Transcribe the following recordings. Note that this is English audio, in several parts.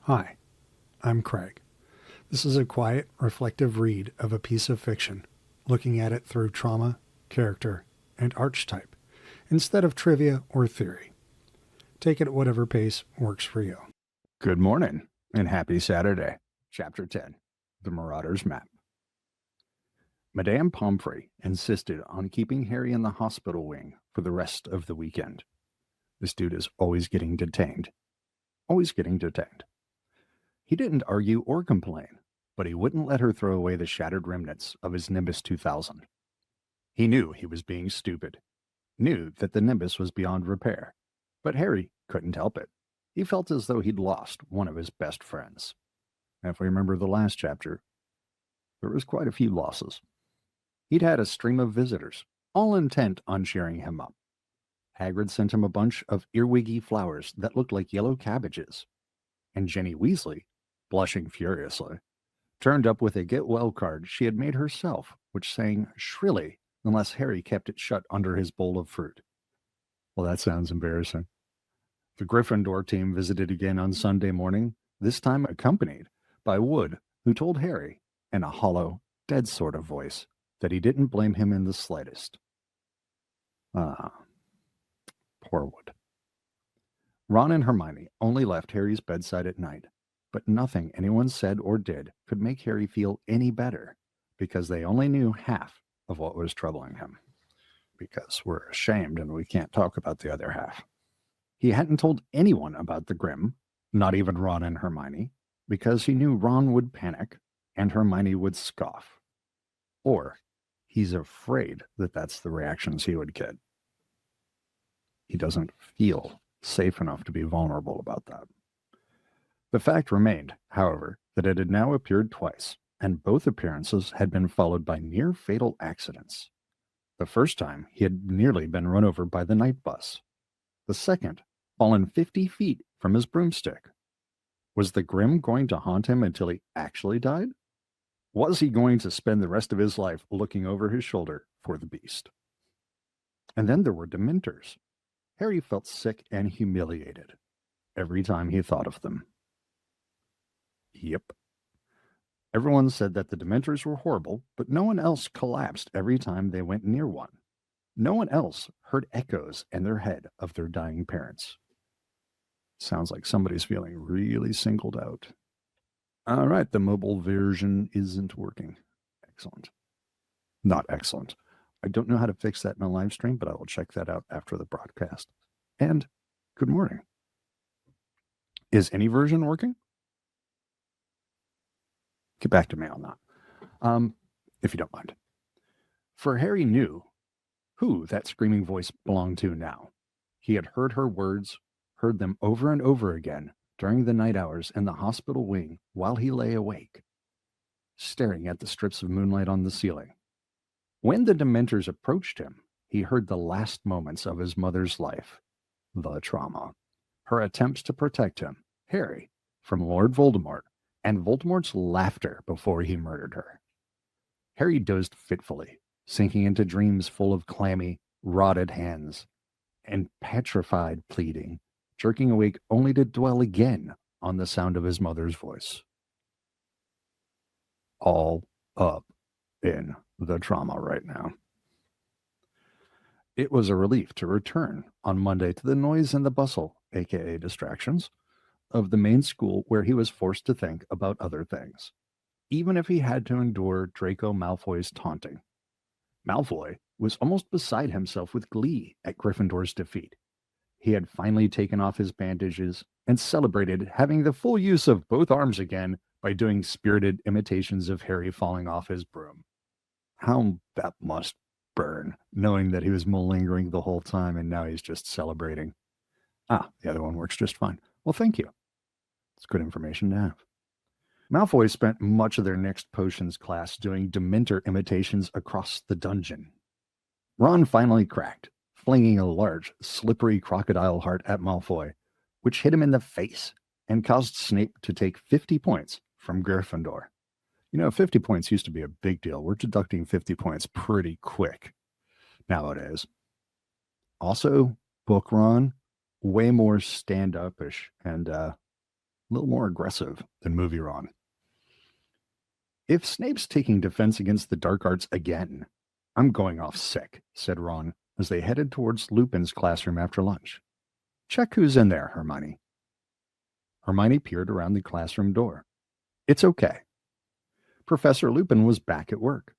Hi, I'm Craig. This is a quiet, reflective read of a piece of fiction, looking at it through trauma, character, and archetype, instead of trivia or theory. Take it at whatever pace works for you. Good morning and happy Saturday. Chapter 10 The Marauder's Map. Madame Pomfrey insisted on keeping Harry in the hospital wing for the rest of the weekend. This dude is always getting detained. Always getting detained. He didn't argue or complain, but he wouldn't let her throw away the shattered remnants of his Nimbus 2000. He knew he was being stupid, knew that the Nimbus was beyond repair, but Harry couldn't help it. He felt as though he'd lost one of his best friends. And if we remember the last chapter, there was quite a few losses. He'd had a stream of visitors, all intent on cheering him up. Hagrid sent him a bunch of earwiggy flowers that looked like yellow cabbages, and Jenny Weasley, blushing furiously, turned up with a get-well card she had made herself, which sang shrilly unless Harry kept it shut under his bowl of fruit. Well, that sounds embarrassing. The Gryffindor team visited again on Sunday morning, this time accompanied by Wood, who told Harry, in a hollow, dead sort of voice, that he didn't blame him in the slightest. Ah, poor Wood. Ron and Hermione only left Harry's bedside at night, but nothing anyone said or did could make Harry feel any better, because they only knew half of what was troubling him. Because we're ashamed and we can't talk about the other half. He hadn't told anyone about the Grim, not even Ron and Hermione, because he knew Ron would panic and Hermione would scoff. Or he's afraid that that's the reactions he would get. He doesn't feel safe enough to be vulnerable about that. The fact remained, however, that it had now appeared twice, and both appearances had been followed by near-fatal accidents. The first time, he had nearly been run over by the night bus. The second, fallen 50 feet from his broomstick. Was the Grim going to haunt him until he actually died? Was he going to spend the rest of his life looking over his shoulder for the beast? And then there were Dementors. Harry felt sick and humiliated every time he thought of them. Yep. Everyone said that the Dementors were horrible, but no one else collapsed every time they went near one. No one else heard echoes in their head of their dying parents. Sounds like somebody's feeling really singled out. All right, the mobile version isn't working. Excellent. Not excellent. I don't know how to fix that in a live stream, but I will check that out after the broadcast. And good morning. Is any version working? Get back to me on that, if you don't mind. For Harry knew who that screaming voice belonged to now. He had heard her words, heard them over and over again during the night hours in the hospital wing while he lay awake, staring at the strips of moonlight on the ceiling. When the Dementors approached him, he heard the last moments of his mother's life, the trauma, her attempts to protect him, Harry, from Lord Voldemort, and Voldemort's laughter before he murdered her. Harry dozed fitfully, sinking into dreams full of clammy, rotted hands and petrified pleading, jerking awake only to dwell again on the sound of his mother's voice. All up in the trauma right now. It was a relief to return on Monday to the noise and the bustle, aka distractions, of the main school where he was forced to think about other things, even if he had to endure Draco Malfoy's taunting. Malfoy was almost beside himself with glee at Gryffindor's defeat. He had finally taken off his bandages and celebrated having the full use of both arms again by doing spirited imitations of Harry falling off his broom. How that must burn, knowing that he was malingering the whole time and now he's just celebrating. Ah, the other one works just fine. Well, thank you. It's good information to have. Malfoy spent much of their next potions class doing Dementor imitations across the dungeon. Ron finally cracked, flinging a large, slippery crocodile heart at Malfoy, which hit him in the face and caused Snape to take 50 points from Gryffindor. 50 points used to be a big deal. We're deducting 50 points pretty quick nowadays. Also, Book Ron, way more stand-up-ish and little more aggressive than movie Ron. If Snape's taking defense against the dark arts again, I'm going off sick, said Ron as they headed towards Lupin's classroom after lunch. Check who's in there, Hermione. Hermione peered around the classroom door. It's okay. Professor Lupin was back at work.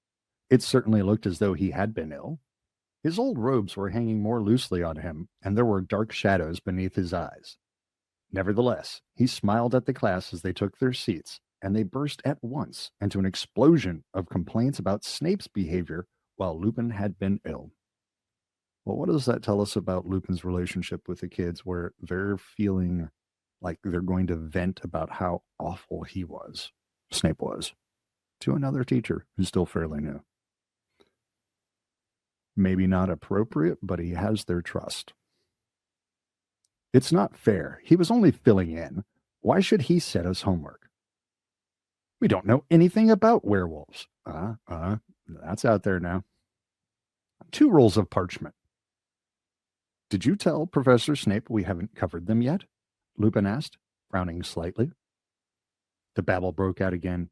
It certainly looked as though he had been ill. His old robes were hanging more loosely on him, and there were dark shadows beneath his eyes. Nevertheless, he smiled at the class as they took their seats, and they burst at once into an explosion of complaints about Snape's behavior while Lupin had been ill. Well, what does that tell us about Lupin's relationship with the kids, where they're feeling like they're going to vent about how awful Snape was, to another teacher who's still fairly new? Maybe not appropriate, but he has their trust. It's not fair. He was only filling in. Why should he set us homework? We don't know anything about werewolves. That's out there now. 2 rolls of parchment. Did you tell Professor Snape we haven't covered them yet? Lupin asked, frowning slightly. The babble broke out again.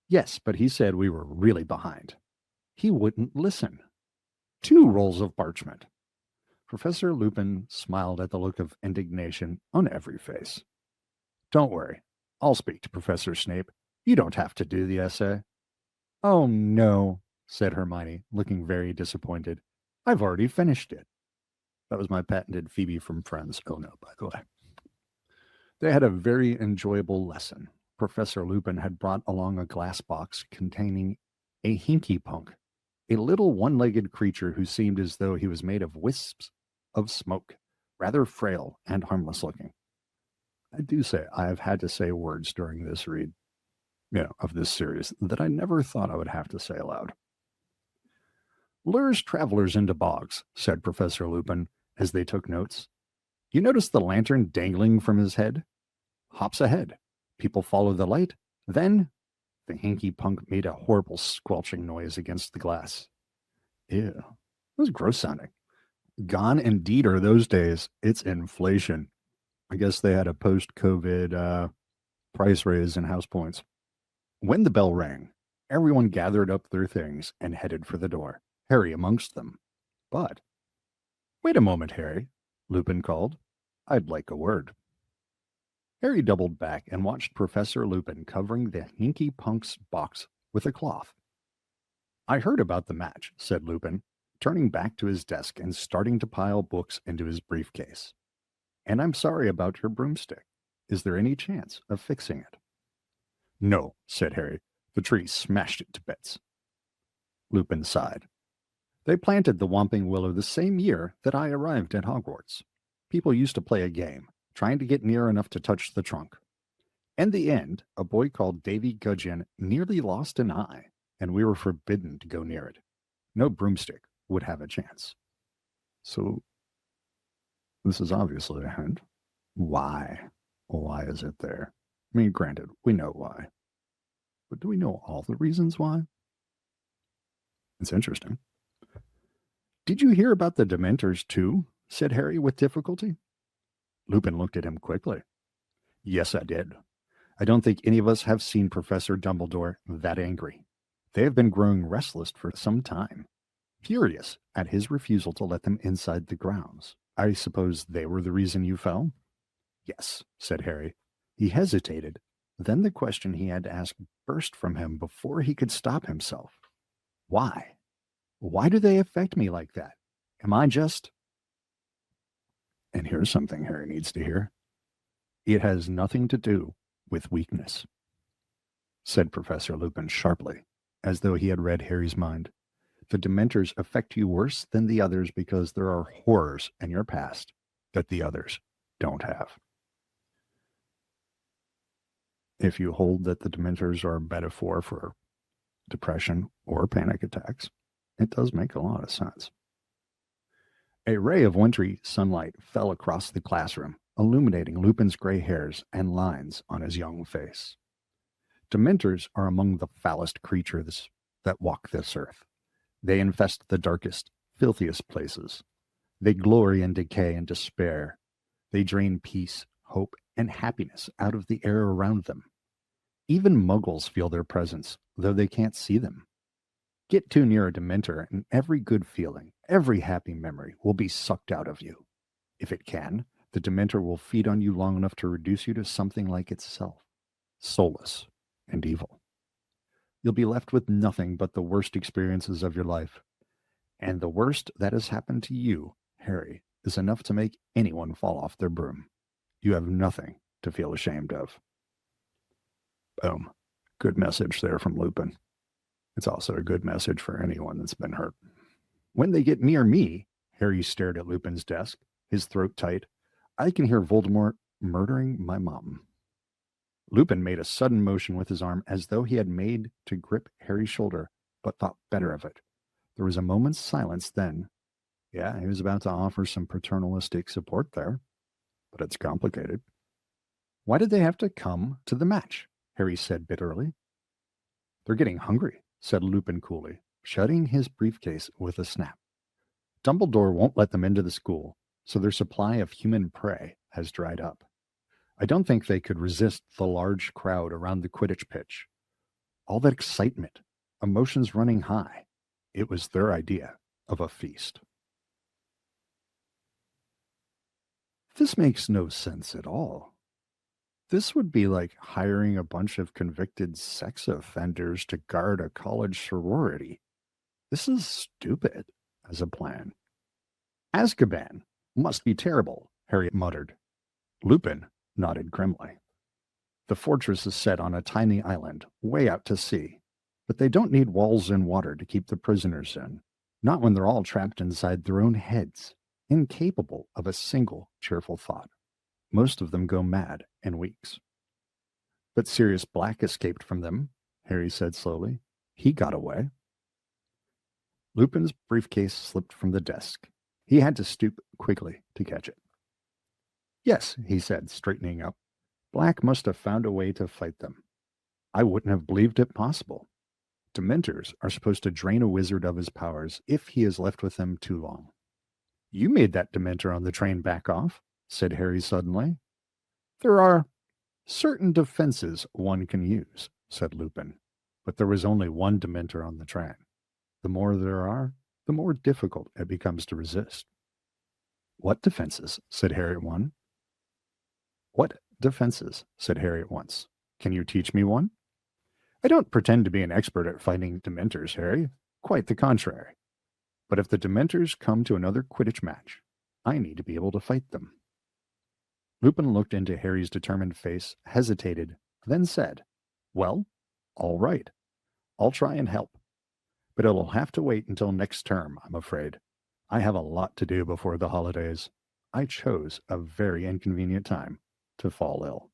Yes, but he said we were really behind. He wouldn't listen. 2 rolls of parchment. Professor Lupin smiled at the look of indignation on every face. Don't worry. I'll speak to Professor Snape. You don't have to do the essay. Oh, no, said Hermione, looking very disappointed. I've already finished it. That was my patented Phoebe from Friends. Oh, no, by the way. They had a very enjoyable lesson. Professor Lupin had brought along a glass box containing a hinky punk, a little one-legged creature who seemed as though he was made of wisps of smoke, rather frail and harmless looking. I do say I've had to say words during this read, of this series that I never thought I would have to say aloud. Lures travelers into bogs, said Professor Lupin as they took notes. You notice the lantern dangling from his head? Hops ahead. People follow the light. Then the hinky punk made a horrible squelching noise against the glass. Ew. It was gross sounding. Gone indeed are those days. It's inflation. I guess they had a post-COVID price raise in house points. When the bell rang, everyone gathered up their things and headed for the door, Harry amongst them. But, wait a moment, Harry, Lupin called. I'd like a word. Harry doubled back and watched Professor Lupin covering the hinky punk's box with a cloth. I heard about the match, said Lupin, turning back to his desk and starting to pile books into his briefcase. And I'm sorry about your broomstick. Is there any chance of fixing it? No, said Harry. The tree smashed it to bits. Lupin sighed. They planted the whomping willow the same year that I arrived at Hogwarts. People used to play a game, trying to get near enough to touch the trunk. In the end, a boy called Davy Gudgeon nearly lost an eye, and we were forbidden to go near it. No broomstick would have a chance. So, this is obviously a hint. Why? Why is it there? I mean, granted, we know why. But do we know all the reasons why? It's interesting. Did you hear about the Dementors too? Said Harry with difficulty. Lupin looked at him quickly. Yes, I did. I don't think any of us have seen Professor Dumbledore that angry. They have been growing restless for some time, furious at his refusal to let them inside the grounds. I suppose they were the reason you fell? Yes, said Harry. He hesitated. Then the question he had to ask burst from him before he could stop himself. Why? Why do they affect me like that? Am I just... And here's something Harry needs to hear. It has nothing to do with weakness, said Professor Lupin sharply, as though he had read Harry's mind. The Dementors affect you worse than the others because there are horrors in your past that the others don't have. If you hold that the Dementors are a metaphor for depression or panic attacks, it does make a lot of sense. A ray of wintry sunlight fell across the classroom, illuminating Lupin's gray hairs and lines on his young face. Dementors are among the foulest creatures that walk this earth. They infest the darkest, filthiest places. They glory in decay and despair. They drain peace, hope, and happiness out of the air around them. Even muggles feel their presence, though they can't see them. Get too near a Dementor, and every good feeling, every happy memory will be sucked out of you. If it can, the Dementor will feed on you long enough to reduce you to something like itself, soulless and evil. You'll be left with nothing but the worst experiences of your life. And the worst that has happened to you, Harry, is enough to make anyone fall off their broom. You have nothing to feel ashamed of. Boom. Good message there from Lupin. It's also a good message for anyone that's been hurt. When they get near me, Harry stared at Lupin's desk, his throat tight. I can hear Voldemort murdering my mom. Lupin made a sudden motion with his arm as though he had made to grip Harry's shoulder, but thought better of it. There was a moment's silence then. Yeah, he was about to offer some paternalistic support there, but it's complicated. Why did they have to come to the match? Harry said bitterly. They're getting hungry, said Lupin coolly, shutting his briefcase with a snap. Dumbledore won't let them into the school, so their supply of human prey has dried up. I don't think they could resist the large crowd around the Quidditch pitch. All that excitement, emotions running high. It was their idea of a feast. This makes no sense at all. This would be like hiring a bunch of convicted sex offenders to guard a college sorority. This is stupid as a plan. Azkaban must be terrible, Harry muttered. Lupin nodded grimly. The fortress is set on a tiny island, way out to sea, but they don't need walls and water to keep the prisoners in, not when they're all trapped inside their own heads, incapable of a single cheerful thought. Most of them go mad in weeks. But Sirius Black escaped from them, Harry said slowly. He got away. Lupin's briefcase slipped from the desk. He had to stoop quickly to catch it. Yes, he said, straightening up. Black must have found a way to fight them. I wouldn't have believed it possible. Dementors are supposed to drain a wizard of his powers if he is left with them too long. You made that Dementor on the train back off, said Harry suddenly. There are certain defenses one can use, said Lupin, but there was only one Dementor on the train. The more there are, the more difficult it becomes to resist. What defenses? Said Harry at once. What defenses? Said Harry at once. Can you teach me one? I don't pretend to be an expert at fighting Dementors, Harry. Quite the contrary. But if the Dementors come to another Quidditch match, I need to be able to fight them. Lupin looked into Harry's determined face, hesitated, then said, Well, all right. I'll try and help. But it'll have to wait until next term, I'm afraid. I have a lot to do before the holidays. I chose a very inconvenient time to fall ill.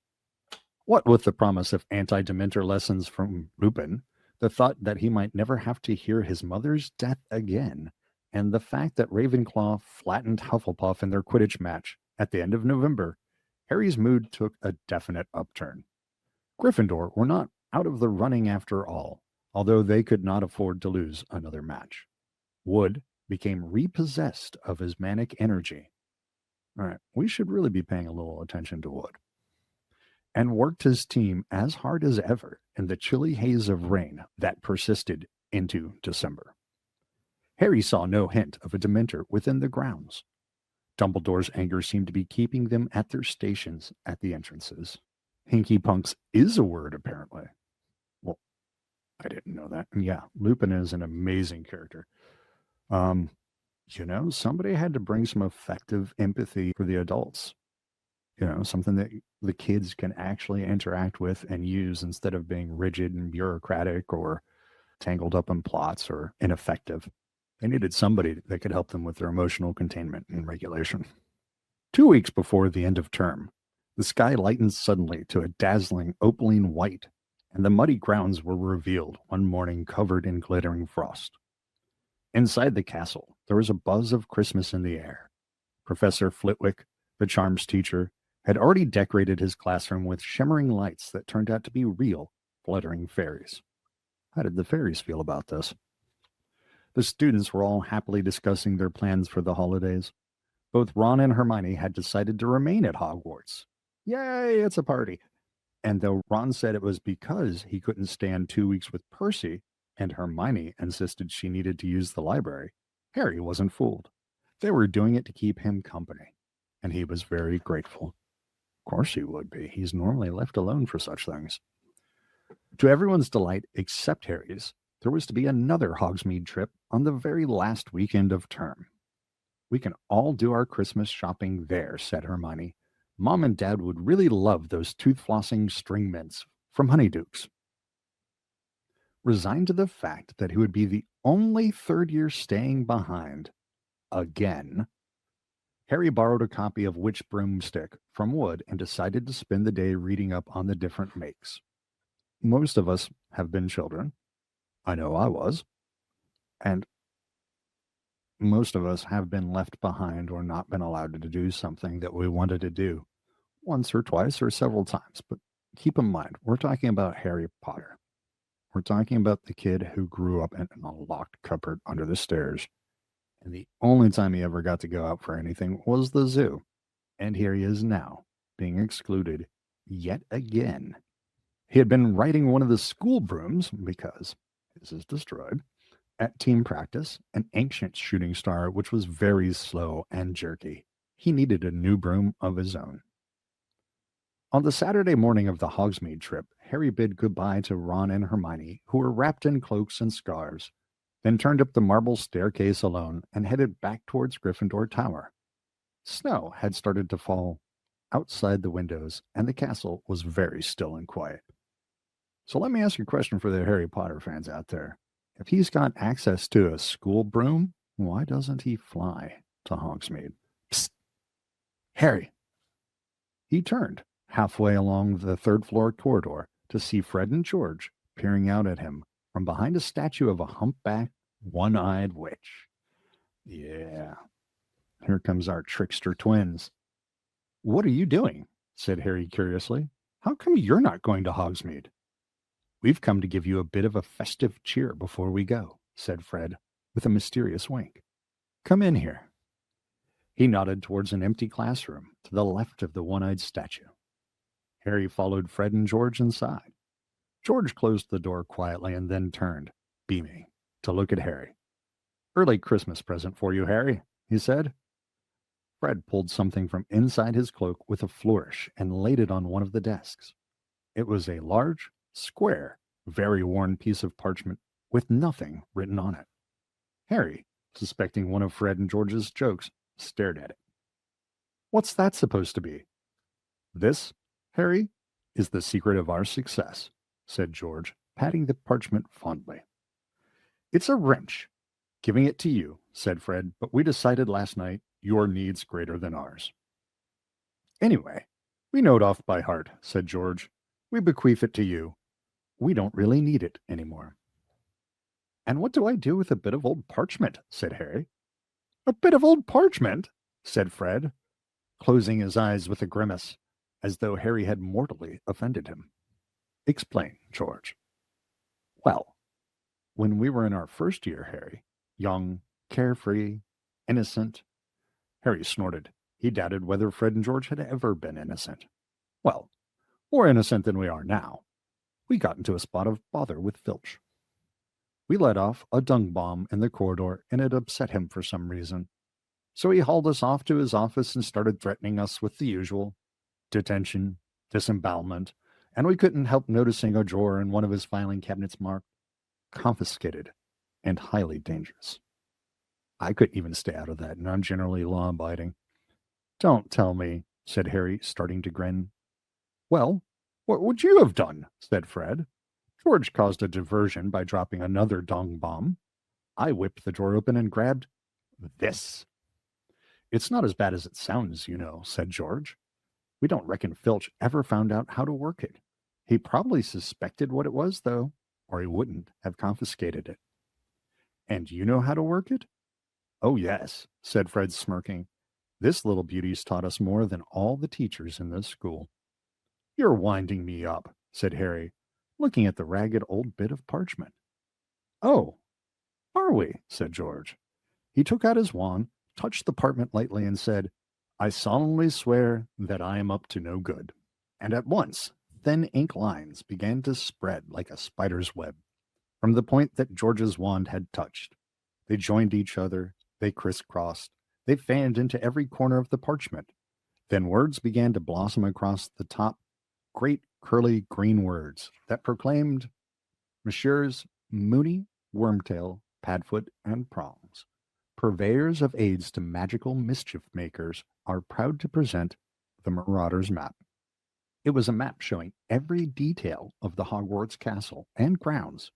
What with the promise of anti-Dementor lessons from Lupin, the thought that he might never have to hear his mother's death again, and the fact that Ravenclaw flattened Hufflepuff in their Quidditch match at the end of November, Harry's mood took a definite upturn. Gryffindor were not out of the running after all, although they could not afford to lose another match. Wood became repossessed of his manic energy. All right, we should really be paying a little attention to Wood. And worked his team as hard as ever in the chilly haze of rain that persisted into December. Harry saw no hint of a Dementor within the grounds. Dumbledore's anger seemed to be keeping them at their stations at the entrances. Hinky punks is a word, apparently. Well, I didn't know that. And yeah, Lupin is an amazing character. Somebody had to bring some effective empathy for the adults. Something that the kids can actually interact with and use instead of being rigid and bureaucratic or tangled up in plots or ineffective. They needed somebody that could help them with their emotional containment and regulation. 2 weeks before the end of term, the sky lightened suddenly to a dazzling opaline white, and the muddy grounds were revealed one morning covered in glittering frost. Inside the castle, there was a buzz of Christmas in the air. Professor Flitwick, the charms teacher, had already decorated his classroom with shimmering lights that turned out to be real, fluttering fairies. How did the fairies feel about this? The students were all happily discussing their plans for the holidays. Both Ron and Hermione had decided to remain at Hogwarts. Yay, it's a party. And though Ron said it was because he couldn't stand 2 weeks with Percy, and Hermione insisted she needed to use the library, Harry wasn't fooled. They were doing it to keep him company, and he was very grateful. Of course he would be. He's normally left alone for such things. To everyone's delight except Harry's, there was to be another Hogsmeade trip on the very last weekend of term. We can all do our Christmas shopping there, said Hermione. Mom and Dad would really love those tooth-flossing string mints from Honeydukes. Resigned to the fact that he would be the only third year staying behind, again, Harry borrowed a copy of Witch Broomstick from Wood and decided to spend the day reading up on the different makes. Most of us have been children. I know I was. And most of us have been left behind or not been allowed to do something that we wanted to do once or twice or several times. But keep in mind, we're talking about Harry Potter. We're talking about the kid who grew up in a locked cupboard under the stairs. And the only time he ever got to go out for anything was the zoo. And here he is now, being excluded yet again. He had been riding one of the school brooms because his is destroyed at team practice, an ancient shooting star which was very slow and jerky. He needed a new broom of his own. On the Saturday morning of the Hogsmeade trip, Harry bid goodbye to Ron and Hermione, who were wrapped in cloaks and scarves, then turned up the marble staircase alone and headed back towards Gryffindor Tower. Snow had started to fall outside the windows, and the castle was very still and quiet. So let me ask you a question for the Harry Potter fans out there. If he's got access to a school broom, why doesn't he fly to Hogsmeade? Psst! Harry! He turned halfway along the third-floor corridor to see Fred and George peering out at him from behind a statue of a humpbacked, one-eyed witch. Yeah, here comes our trickster twins. What are you doing? Said Harry curiously. How come you're not going to Hogsmeade? We've come to give you a bit of a festive cheer before we go, said Fred, with a mysterious wink. Come in here. He nodded towards an empty classroom to the left of the one-eyed statue. Harry followed Fred and George inside. George closed the door quietly and then turned, beaming, to look at Harry. Early Christmas present for you, Harry, he said. Fred pulled something from inside his cloak with a flourish and laid it on one of the desks. It was a large, square, very worn piece of parchment with nothing written on it. Harry, suspecting one of Fred and George's jokes, stared at it. What's that supposed to be? This, Harry, is the secret of our success, said George, patting the parchment fondly. It's a wrench. Giving it to you, said Fred, but we decided last night your need's greater than ours. Anyway, we know it off by heart, said George. We bequeath it to you. We don't really need it anymore. And what do I do with a bit of old parchment? Said Harry. A bit of old parchment? Said Fred, closing his eyes with a grimace, as though Harry had mortally offended him. Explain, George. Well, when we were in our first year, Harry, young, carefree, innocent. Harry snorted. He doubted whether Fred and George had ever been innocent. Well, more innocent than we are now. We got into a spot of bother with Filch. We let off a dung bomb in the corridor, and it upset him for some reason. So he hauled us off to his office and started threatening us with the usual detention, disembowelment, and we couldn't help noticing a drawer in one of his filing cabinets marked confiscated and highly dangerous. I couldn't even stay out of that, and I'm generally law-abiding. Don't tell me, said Harry, starting to grin. Well, what would you have done? Said Fred. George caused a diversion by dropping another dung bomb. I whipped the drawer open and grabbed this. It's not as bad as it sounds, you know, said George. We don't reckon Filch ever found out how to work it. He probably suspected what it was, though, or he wouldn't have confiscated it. And you know how to work it? Oh, yes, said Fred, smirking. This little beauty's taught us more than all the teachers in this school. You're winding me up, said Harry, looking at the ragged old bit of parchment. Oh, are we? Said George. He took out his wand, touched the parchment lightly, and said, I solemnly swear that I am up to no good. And at once, thin ink lines began to spread like a spider's web from the point that George's wand had touched. They joined each other, they crisscrossed, they fanned into every corner of the parchment. Then words began to blossom across the top, great curly green words that proclaimed Messrs. Mooney, Wormtail, Padfoot, and Prongs, purveyors of aids to magical mischief makers, are proud to present the Marauder's Map. It was a map showing every detail of the Hogwarts castle and grounds,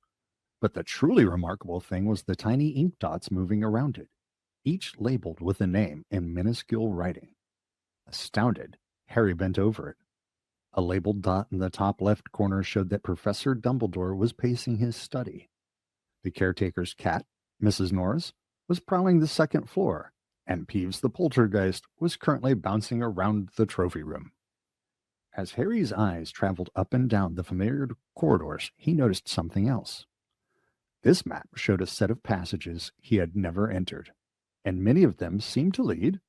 but the truly remarkable thing was the tiny ink dots moving around it, each labeled with a name in minuscule writing. Astounded, Harry bent over it. A labeled dot in the top left corner showed that Professor Dumbledore was pacing his study. The caretaker's cat, Mrs. Norris, was prowling the second floor, and Peeves the poltergeist was currently bouncing around the trophy room. As Harry's eyes traveled up and down the familiar corridors, he noticed something else. This map showed a set of passages he had never entered, and many of them seemed to lead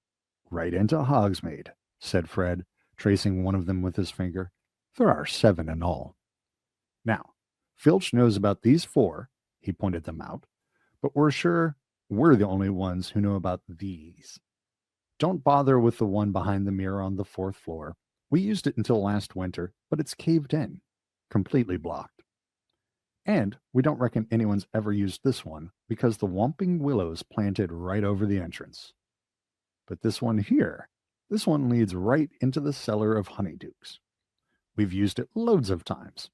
right into Hogsmeade, said Fred, tracing one of them with his finger. There are 7 in all. Now, Filch knows about these 4, he pointed them out, but we're sure we're the only ones who know about these. Don't bother with the one behind the mirror on the 4th floor. We used it until last winter, but it's caved in, completely blocked. And we don't reckon anyone's ever used this one because the whomping willows planted right over the entrance. But this one here, this one leads right into the cellar of Honeydukes. We've used it loads of times.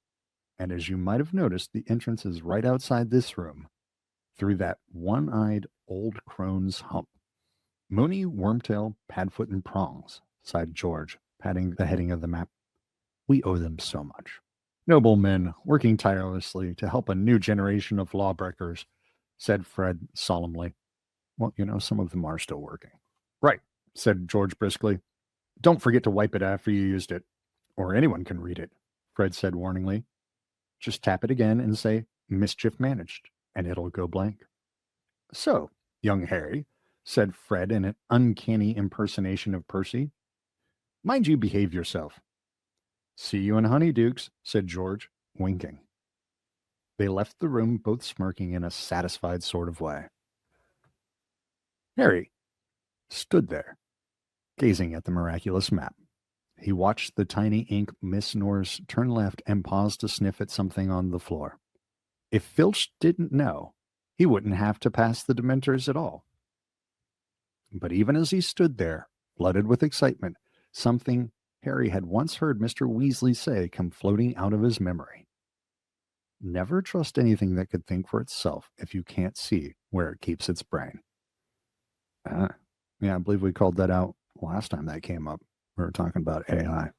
And as you might have noticed, the entrance is right outside this room, through that one-eyed old crone's hump. Mooney, Wormtail, Padfoot, and Prongs, sighed George, patting the heading of the map. We owe them so much. Noble men, working tirelessly to help a new generation of lawbreakers, said Fred solemnly. Well, some of them are still working. Right, said George briskly. Don't forget to wipe it after you used it, or anyone can read it, Fred said warningly. Just tap it again and say, mischief managed, and it'll go blank. So, young Harry, said Fred in an uncanny impersonation of Percy, mind you behave yourself. See you in Honeydukes, said George, winking. They left the room both smirking in a satisfied sort of way. Harry stood there, gazing at the miraculous map. He watched the tiny ink Miss Norris turn left and pause to sniff at something on the floor. If Filch didn't know, he wouldn't have to pass the Dementors at all. But even as he stood there, flooded with excitement, something Harry had once heard Mr. Weasley say come floating out of his memory. Never trust anything that could think for itself if you can't see where it keeps its brain. Yeah, I believe we called that out last time that came up. We were talking about AI.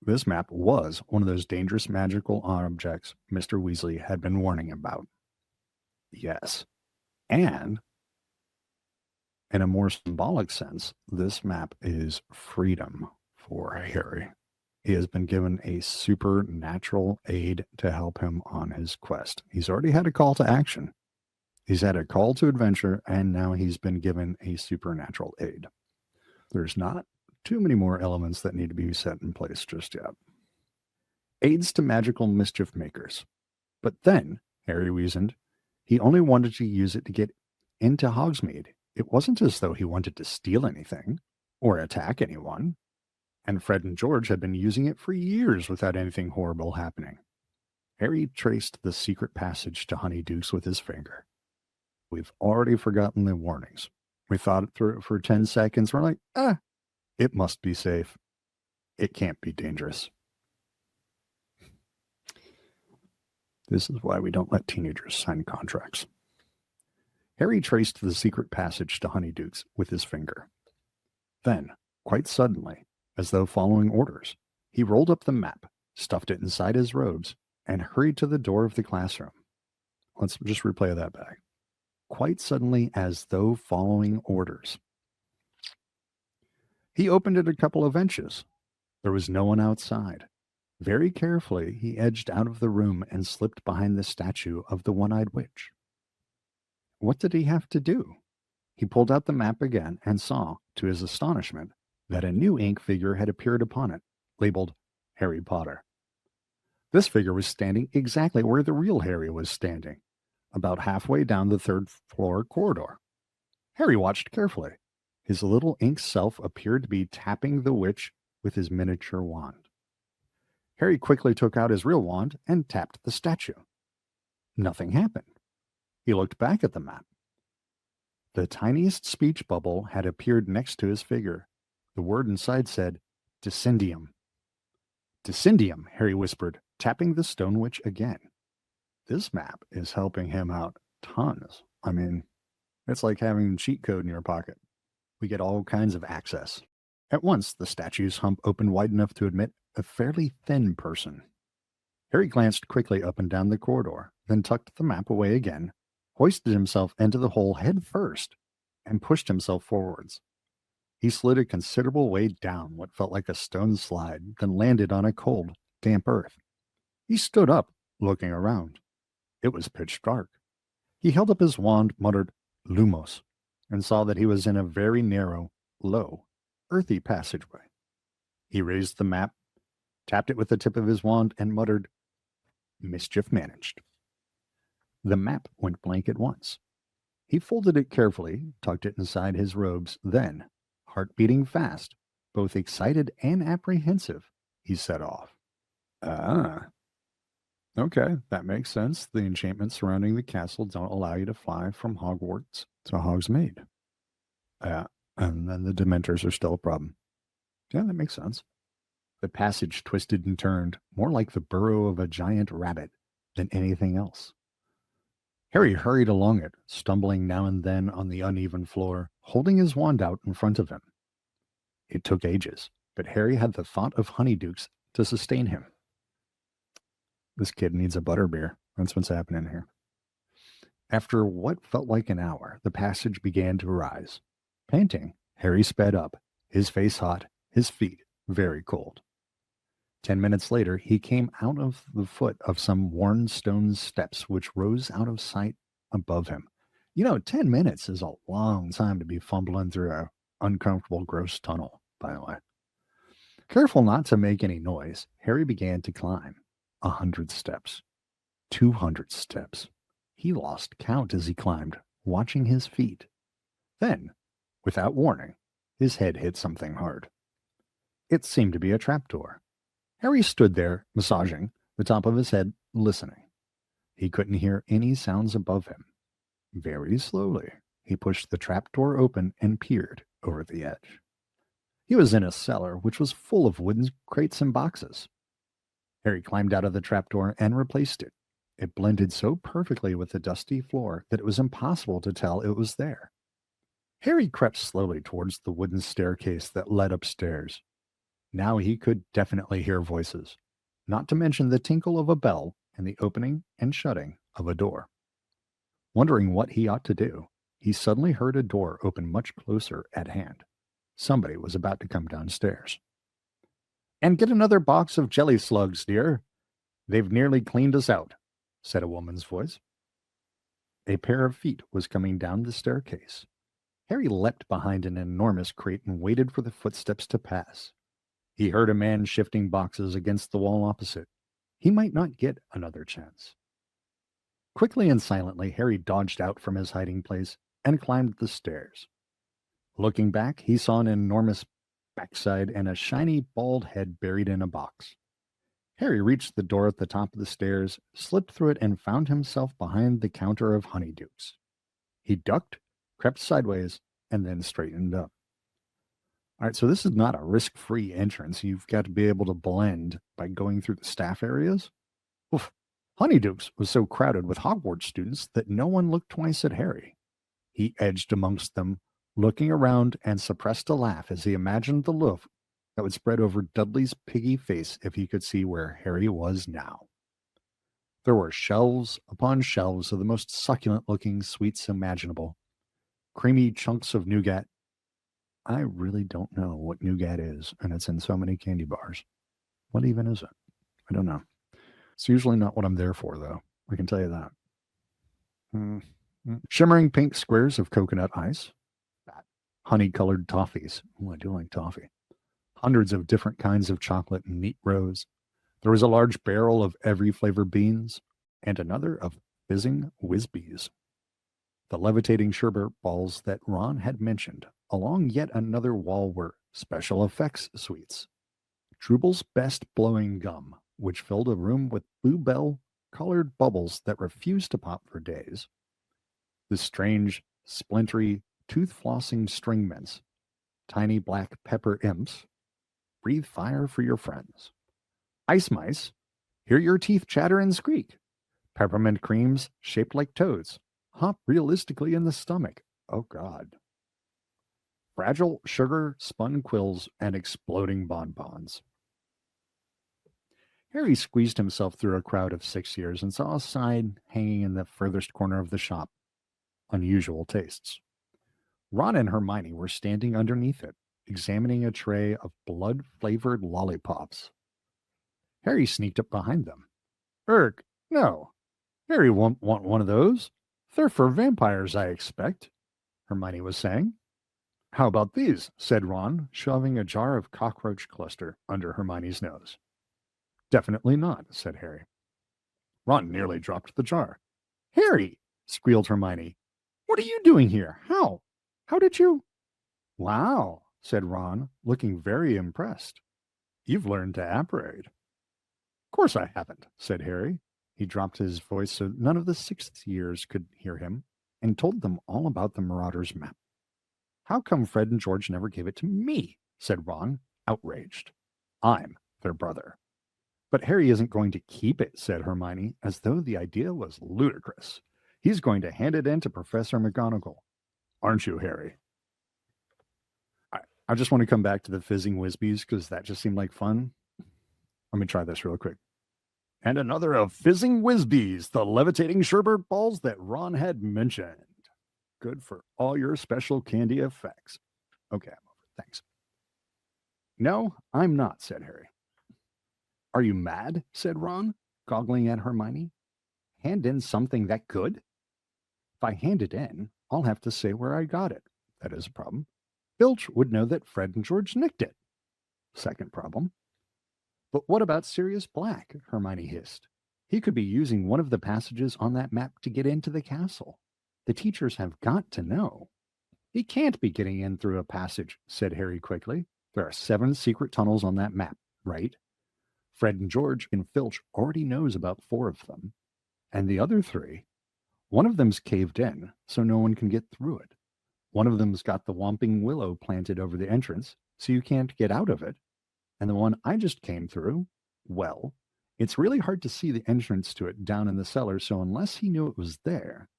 This map was one of those dangerous magical objects Mr. Weasley had been warning about. Yes. And in a more symbolic sense, this map is freedom for Harry. He has been given a supernatural aid to help him on his quest. He's already had a call to action. He's had a call to adventure, and now he's been given a supernatural aid. There's not too many more elements that need to be set in place just yet. Aids to magical mischief makers. But then, Harry reasoned, he only wanted to use it to get into Hogsmeade. It wasn't as though he wanted to steal anything or attack anyone. And Fred and George had been using it for years without anything horrible happening. Harry traced the secret passage to Honeydukes with his finger. We've already forgotten the warnings. We thought it through for 10 seconds. We're like, it must be safe. It can't be dangerous. This is why we don't let teenagers sign contracts. Harry traced the secret passage to Honeydukes with his finger. Then, quite suddenly, as though following orders, he rolled up the map, stuffed it inside his robes, and hurried to the door of the classroom. Let's just replay that back. Quite suddenly, as though following orders. He opened it a couple of inches. There was no one outside. Very carefully, he edged out of the room and slipped behind the statue of the one-eyed witch. What did he have to do? He pulled out the map again and saw, to his astonishment, that a new ink figure had appeared upon it, labeled Harry Potter. This figure was standing exactly where the real Harry was standing, about halfway down the third floor corridor. Harry watched carefully. His little ink self appeared to be tapping the witch with his miniature wand. Harry quickly took out his real wand and tapped the statue. Nothing happened. He looked back at the map. The tiniest speech bubble had appeared next to his figure. The word inside said, Descendium. Descendium, Harry whispered, tapping the stone witch again. This map is helping him out tons. I mean, it's like having cheat code in your pocket. We get all kinds of access. At once, the statue's hump opened wide enough to admit a fairly thin person. Harry glanced quickly up and down the corridor, then tucked the map away again, hoisted himself into the hole head first, and pushed himself forwards. He slid a considerable way down what felt like a stone slide, then landed on a cold, damp earth. He stood up, looking around. It was pitch dark. He held up his wand, muttered, Lumos, and saw that he was in a very narrow, low, earthy passageway. He raised the map, tapped it with the tip of his wand, and muttered, Mischief managed. The map went blank at once. He folded it carefully, tucked it inside his robes, then, heart beating fast, both excited and apprehensive, he set off. Okay, that makes sense. The enchantments surrounding the castle don't allow you to fly from Hogwarts to Hogsmeade. And then the Dementors are still a problem. Yeah, that makes sense. The passage twisted and turned, more like the burrow of a giant rabbit than anything else. Harry hurried along it, stumbling now and then on the uneven floor, holding his wand out in front of him. It took ages, but Harry had the thought of honeydukes to sustain him. This kid needs a butterbeer. That's what's happening here. After what felt like an hour, the passage began to rise. Panting, Harry sped up, his face hot, his feet very cold. 10 minutes later, he came out of the foot of some worn stone steps which rose out of sight above him. 10 minutes is a long time to be fumbling through an uncomfortable, gross tunnel, by the way. Careful not to make any noise, Harry began to climb. 100 steps. 200 steps. He lost count as he climbed, watching his feet. Then, without warning, his head hit something hard. It seemed to be a trapdoor. Harry stood there, massaging the top of his head, listening. He couldn't hear any sounds above him. Very slowly, he pushed the trapdoor open and peered over the edge. He was in a cellar which was full of wooden crates and boxes. Harry climbed out of the trapdoor and replaced it. It blended so perfectly with the dusty floor that it was impossible to tell it was there. Harry crept slowly towards the wooden staircase that led upstairs. Now he could definitely hear voices, not to mention the tinkle of a bell and the opening and shutting of a door. Wondering what he ought to do, he suddenly heard a door open much closer at hand. Somebody was about to come downstairs. And get another box of jelly slugs, dear. They've nearly cleaned us out, said a woman's voice. A pair of feet was coming down the staircase. Harry leapt behind an enormous crate and waited for the footsteps to pass. He heard a man shifting boxes against the wall opposite. He might not get another chance. Quickly and silently, Harry dodged out from his hiding place and climbed the stairs. Looking back, he saw an enormous backside and a shiny bald head buried in a box. Harry reached the door at the top of the stairs, slipped through it, and found himself behind the counter of honeydukes. He ducked, crept sideways, and then straightened up. All right, so this is not a risk-free entrance. You've got to be able to blend by going through the staff areas. Oof. Honeydukes was so crowded with Hogwarts students that no one looked twice at Harry. He edged amongst them, looking around, and suppressed a laugh as he imagined the look that would spread over Dudley's piggy face if he could see where Harry was now. There were shelves upon shelves of the most succulent-looking sweets imaginable. Creamy chunks of nougat. I really don't know what nougat is, and it's in so many candy bars. What even is it? I don't know. It's usually not what I'm there for, though. I can tell you that. Shimmering pink squares of coconut ice. Honey-colored toffees. Oh, I do like toffee. hundreds of different kinds of chocolate in neat rows. There was a large barrel of every flavor beans, and another of fizzing whiz-bees. The levitating sherbet balls that Ron had mentioned. Along yet another wall were special effects suites. Trouble's best blowing gum, which filled a room with bluebell-colored bubbles that refused to pop for days. The strange, splintery, tooth-flossing string mints. Tiny black pepper imps. Breathe fire for your friends. Ice mice. Hear your teeth chatter and squeak. Peppermint creams shaped like toads. Hop realistically in the stomach. Oh, God. Fragile sugar spun quills and exploding bonbons. Harry squeezed himself through a crowd of 6 years and saw a sign hanging in the furthest corner of the shop. Unusual tastes. Ron and Hermione were standing underneath it, examining a tray of blood-flavored lollipops. Harry sneaked up behind them. No. Harry won't want one of those. They're for vampires, I expect, Hermione was saying. How about these? Said Ron, shoving a jar of cockroach cluster under Hermione's nose. Definitely not, said Harry. Ron nearly dropped the jar. Harry, squealed Hermione. What are you doing here? How? How did you? Wow, said Ron, looking very impressed. You've learned to apparate. Of course I haven't, said Harry. He dropped his voice so none of the sixth years could hear him, and told them all about the Marauder's map. How come Fred and George never gave it to me? Said Ron, outraged. I'm their brother. But Harry isn't going to keep it, said Hermione, as though the idea was ludicrous. He's going to hand it in to Professor McGonagall. Aren't you, Harry? I just want to come back to the fizzing whiz-bees because that just seemed like fun. Let me try this real quick. And another of fizzing whiz-bees, the levitating sherbet balls that Ron had mentioned. Good for all your special candy effects. Okay, I'm over. Thanks. No, I'm not, said Harry. Are you mad? Said Ron, goggling at Hermione. Hand in something that good? If I hand it in, I'll have to say where I got it. That is a problem. Filch would know that Fred and George nicked it. Second problem. But what about Sirius Black? Hermione hissed. He could be using one of the passages on that map to get into the castle. The teachers have got to know. He can't be getting in through a passage, said Harry quickly. There are 7 secret tunnels on that map, right? Fred and George and Filch already knows about 4 of them. And the other 3, one of them's caved in, so no one can get through it. One of them's got the Whomping Willow planted over the entrance, so you can't get out of it. And the one I just came through, well, it's really hard to see the entrance to it down in the cellar, so unless he knew it was there.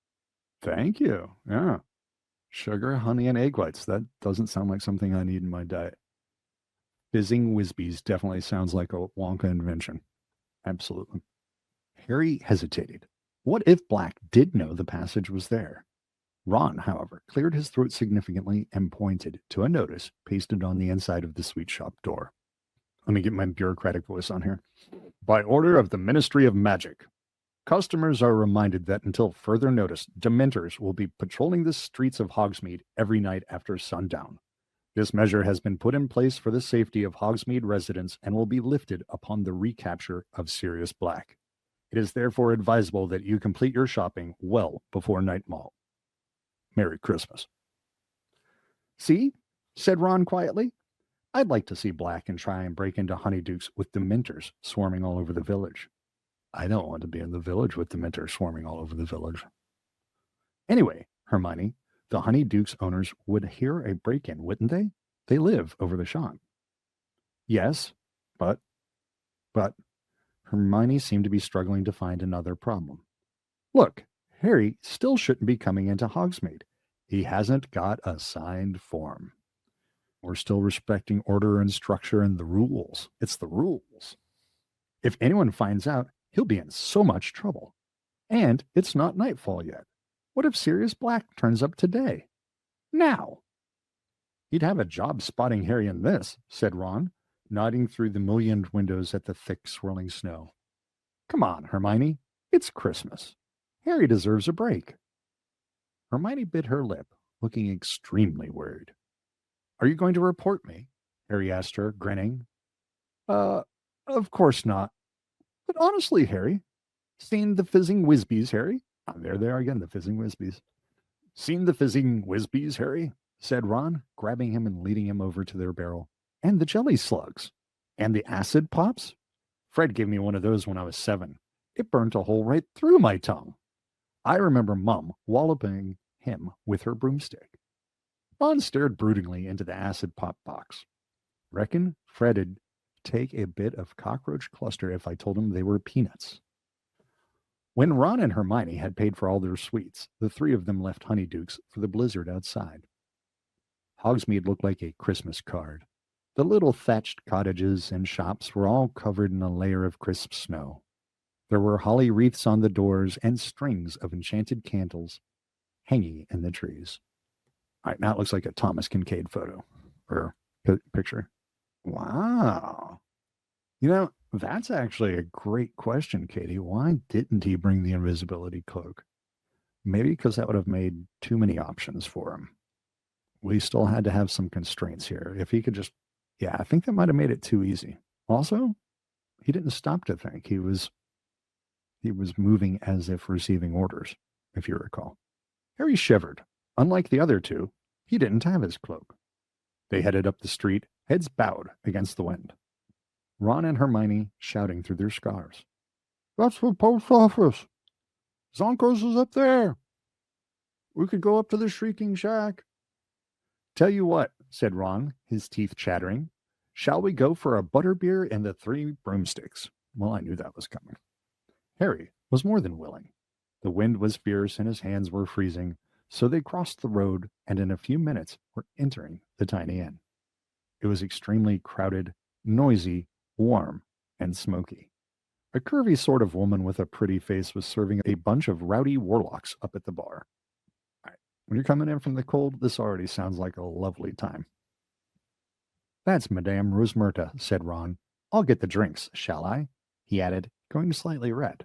Thank you. Yeah. Sugar, honey, and egg whites. That doesn't sound like something I need in my diet. Fizzing whiz-bees definitely sounds like a Wonka invention. Absolutely. Harry hesitated. What if Black did know the passage was there? Ron, however, cleared his throat significantly and pointed to a notice pasted on the inside of the sweet shop door. Let me get my bureaucratic voice on here. By order of the Ministry of Magic, customers are reminded that until further notice, Dementors will be patrolling the streets of Hogsmeade every night after sundown. This measure has been put in place for the safety of Hogsmeade residents and will be lifted upon the recapture of Sirius Black. It is therefore advisable that you complete your shopping well before nightfall. Merry Christmas. See, said Ron quietly. I'd like to see Black and try and break into Honeydukes with Dementors swarming all over the village. I don't want to be in the village with Dementors swarming all over the village. Anyway, Hermione, the Honeydukes owners would hear a break-in, wouldn't they? They live over the shop. Yes, but Hermione seemed to be struggling to find another problem. Look, Harry still shouldn't be coming into Hogsmeade. He hasn't got a signed form. We're still respecting order and structure and the rules. It's the rules. If anyone finds out, he'll be in so much trouble. And it's not nightfall yet. What if Sirius Black turns up today? Now. He'd have a job spotting Harry in this, said Ron, nodding through the mullioned windows at the thick swirling snow. Come on, Hermione. It's Christmas. Harry deserves a break. Hermione bit her lip, looking extremely worried. Are you going to report me? Harry asked her, grinning. Uh, of course not. But honestly, Harry, seen the fizzing Whizbees, Harry? Ah, there they are again, the fizzing Whizbees. Seen the fizzing Whizbees, Harry? Said Ron, grabbing him and leading him over to their barrel. And the jelly slugs. And the acid pops? Fred gave me one of those when I was 7. It burnt a hole right through my tongue. I remember Mum walloping him with her broomstick. Ron stared broodingly into the acid pop box. Reckon Fred'd take a bit of cockroach cluster if I told him they were peanuts. When Ron and Hermione had paid for all their sweets, the 3 of them left Honeydukes for the blizzard outside. Hogsmeade looked like a Christmas card. The little thatched cottages and shops were all covered in a layer of crisp snow. There were holly wreaths on the doors and strings of enchanted candles hanging in the trees. All right, now it looks like a Thomas Kincaid photo or picture. Wow. You know, that's actually a great question, Katie. Why didn't he bring the invisibility cloak? Maybe because that would have made too many options for him. We still had to have some constraints here. If he could just, yeah, I think that might have made it too easy. Also, he didn't stop to think. He was moving as if receiving orders, if you recall. Harry shivered. Unlike the other 2, he didn't have his cloak. They headed up the street, heads bowed against the wind. Ron and Hermione shouting through their scarves. That's the post office. Zonko's is up there. We could go up to the Shrieking Shack. Tell you what, said Ron, his teeth chattering. Shall we go for a butterbeer and the 3 broomsticks? Well, I knew that was coming. Harry was more than willing. The wind was fierce and his hands were freezing, so they crossed the road and in a few minutes were entering the tiny inn. It was extremely crowded, noisy, warm, and smoky. A curvy sort of woman with a pretty face was serving a bunch of rowdy warlocks up at the bar. All right, when you're coming in from the cold, this already sounds like a lovely time. That's Madame Rosmerta, said Ron. I'll get the drinks, shall I? He added, going slightly red.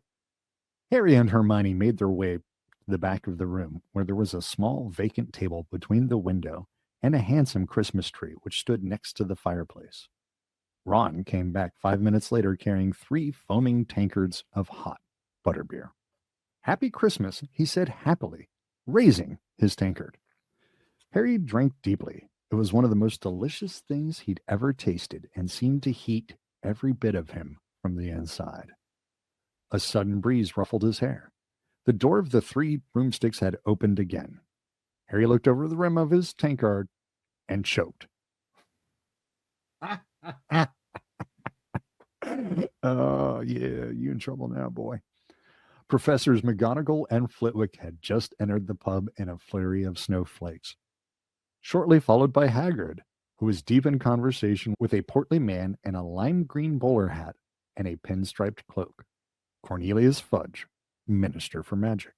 Harry and Hermione made their way to the back of the room, where there was a small vacant table between the window and a handsome Christmas tree which stood next to the fireplace. Ron came back 5 minutes later carrying 3 foaming tankards of hot butterbeer. Happy Christmas, he said happily, raising his tankard. Harry drank deeply. It was one of the most delicious things he'd ever tasted and seemed to heat every bit of him from the inside. A sudden breeze ruffled his hair. The door of the 3 broomsticks had opened again. Harry looked over the rim of his tankard and choked. Oh, yeah, you in trouble now, boy. Professors McGonagall and Flitwick had just entered the pub in a flurry of snowflakes, shortly followed by Hagrid, who was deep in conversation with a portly man in a lime green bowler hat and a pinstriped cloak. Cornelius Fudge, Minister for Magic.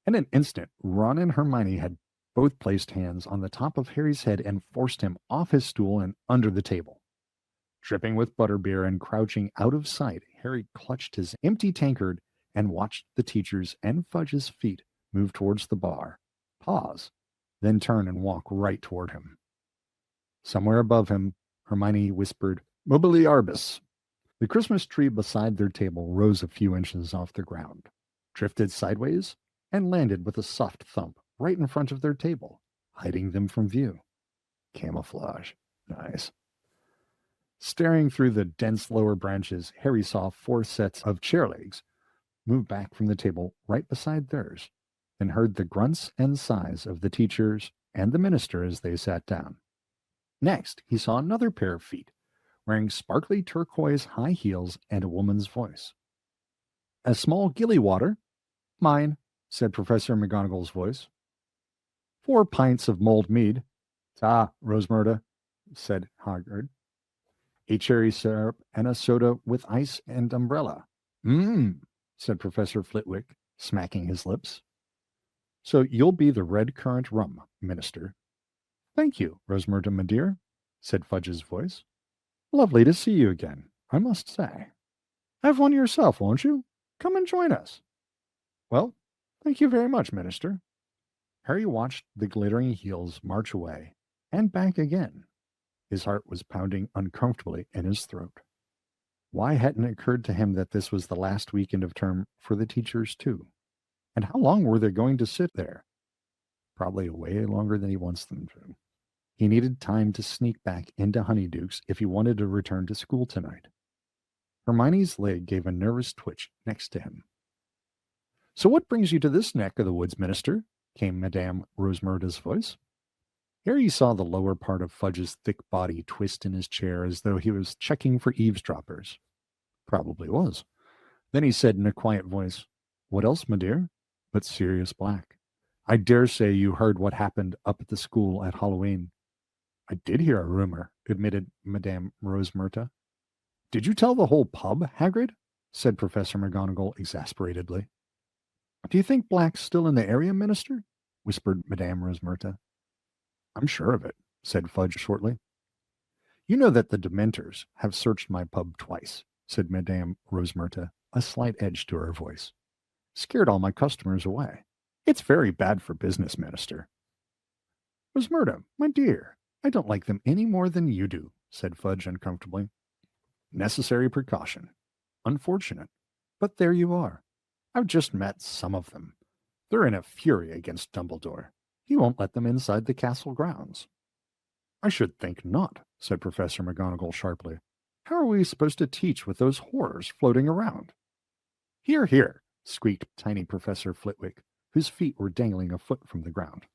In an instant, Ron and Hermione had both placed hands on the top of Harry's head and forced him off his stool and under the table. Dripping with butterbeer and crouching out of sight, Harry clutched his empty tankard and watched the teacher's and Fudge's feet move towards the bar, pause, then turn and walk right toward him. Somewhere above him, Hermione whispered, Mobiliarbus. The Christmas tree beside their table rose a few inches off the ground, drifted sideways, and landed with a soft thump right in front of their table, hiding them from view. Camouflage. Nice. Staring through the dense lower branches, Harry saw 4 sets of chair legs move back from the table right beside theirs, and heard the grunts and sighs of the teachers and the minister as they sat down. Next, he saw another pair of feet, wearing sparkly turquoise high heels and a woman's voice. A small gilly water? Mine, said Professor McGonagall's voice. 4 pints of mulled mead. Ah, Rosmerta, said Hagrid. A cherry syrup and a soda with ice and umbrella. Said Professor Flitwick, smacking his lips. So you'll be the red currant rum, Minister. Thank you, Rosmerta, my dear, said Fudge's voice. Lovely to see you again, I must say. Have one yourself, won't you? Come and join us. Well, thank you very much, Minister. Harry watched the glittering heels march away, and back again. His heart was pounding uncomfortably in his throat. Why hadn't it occurred to him that this was the last weekend of term for the teachers, too? And how long were they going to sit there? Probably way longer than he wants them to. He needed time to sneak back into Honeydukes if he wanted to return to school tonight. Hermione's leg gave a nervous twitch next to him. So what brings you to this neck of the woods, Minister? Came Madame Rosemerta's voice. Harry saw the lower part of Fudge's thick body twist in his chair as though he was checking for eavesdroppers. Probably was. Then he said in a quiet voice, What else, my dear? But Sirius Black. I dare say you heard what happened up at the school at Halloween. I did hear a rumor, admitted Madame Rosemerta. Did you tell the whole pub, Hagrid? Said Professor McGonagall exasperatedly. Do you think Black's still in the area, Minister? Whispered Madame Rosemerta. I'm sure of it, said Fudge shortly. You know that the Dementors have searched my pub twice, said Madame Rosemerta, a slight edge to her voice. Scared all my customers away. It's very bad for business, Minister. Rosemerta, my dear, I don't like them any more than you do, said Fudge uncomfortably. Necessary precaution. Unfortunate. But there you are. I've just met some of them. They're in a fury against Dumbledore. He won't let them inside the castle grounds. I should think not, said Professor McGonagall sharply. How are we supposed to teach with those horrors floating around? Hear, hear, squeaked tiny Professor Flitwick, whose feet were dangling a foot from the ground.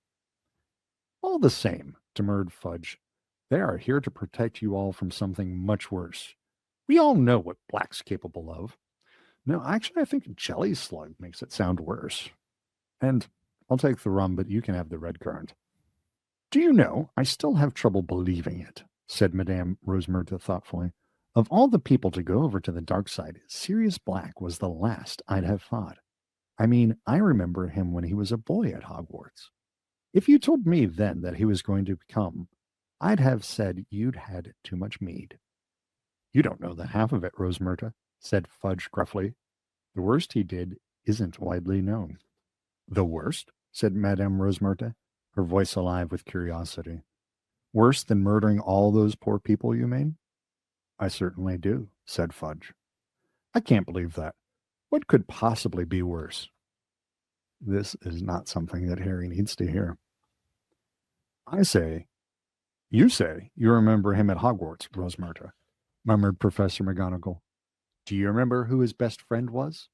All the same, demurred Fudge, they are here to protect you all from something much worse. We all know what Black's capable of. No, actually, I think Jelly Slug makes it sound worse. And I'll take the rum, but you can have the red currant. Do you know, I still have trouble believing it, said Madame Rosemerta thoughtfully. Of all the people to go over to the dark side, Sirius Black was the last I'd have thought. I mean, I remember him when he was a boy at Hogwarts. If you told me then that he was going to become, I'd have said you'd had too much mead. You don't know the half of it, Rosemerta, said Fudge gruffly. The worst he did isn't widely known. The worst? Said Madame Rosemerta, her voice alive with curiosity. Worse than murdering all those poor people, you mean? I certainly do, said Fudge. I can't believe that. What could possibly be worse? This is not something that Harry needs to hear. You say you remember him at Hogwarts, Rosemerta, murmured Professor McGonagall. Do you remember who his best friend was?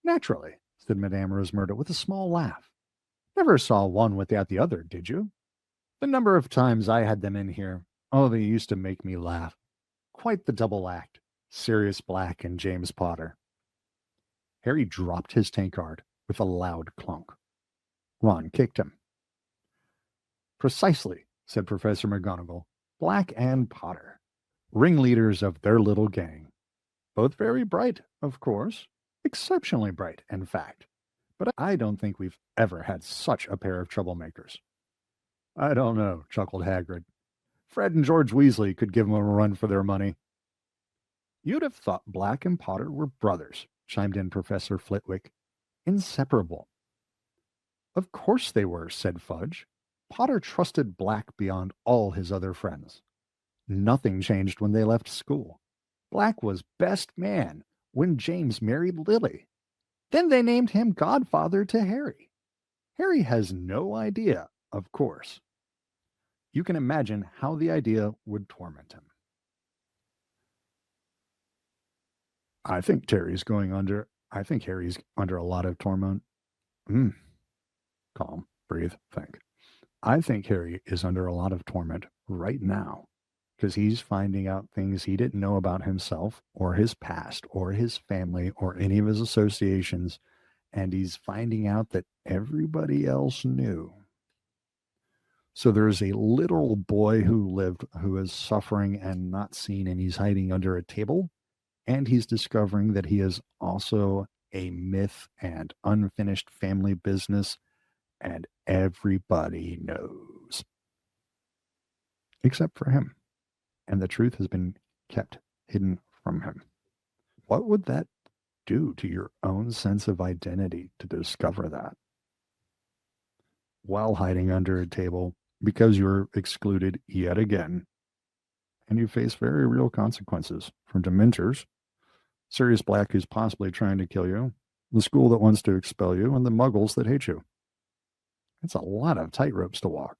Naturally, said Madame Rosemerta with a small laugh. Never saw one without the other, did you? The number of times I had them in here, oh, they used to make me laugh. Quite the double act, Sirius Black and James Potter. Harry dropped his tankard with a loud clunk. Ron kicked him. Precisely, said Professor McGonagall. Black and Potter, ringleaders of their little gang. Both very bright, of course. Exceptionally bright, in fact. But I don't think we've ever had such a pair of troublemakers. I don't know, chuckled Hagrid. Fred and George Weasley could give them a run for their money. You'd have thought Black and Potter were brothers, chimed in Professor Flitwick. Inseparable. Of course they were, said Fudge. Potter trusted Black beyond all his other friends. Nothing changed when they left school. Black was best man when James married Lily. Then they named him godfather to Harry. Harry has no idea, of course. You can imagine how the idea would torment him. I think Harry's under a lot of torment. Calm, breathe, think. I think Harry is under a lot of torment right now because he's finding out things he didn't know about himself or his past or his family or any of his associations, and he's finding out that everybody else knew. So there's a literal boy who is suffering and not seen, and he's hiding under a table, and he's discovering that he is also a myth and unfinished family business, and everybody knows. Except for him. And the truth has been kept hidden from him. What would that do to your own sense of identity to discover that? While hiding under a table, because you're excluded yet again, and you face very real consequences from Dementors, Sirius Black who's possibly trying to kill you, the school that wants to expel you, and the Muggles that hate you. It's a lot of tightropes to walk.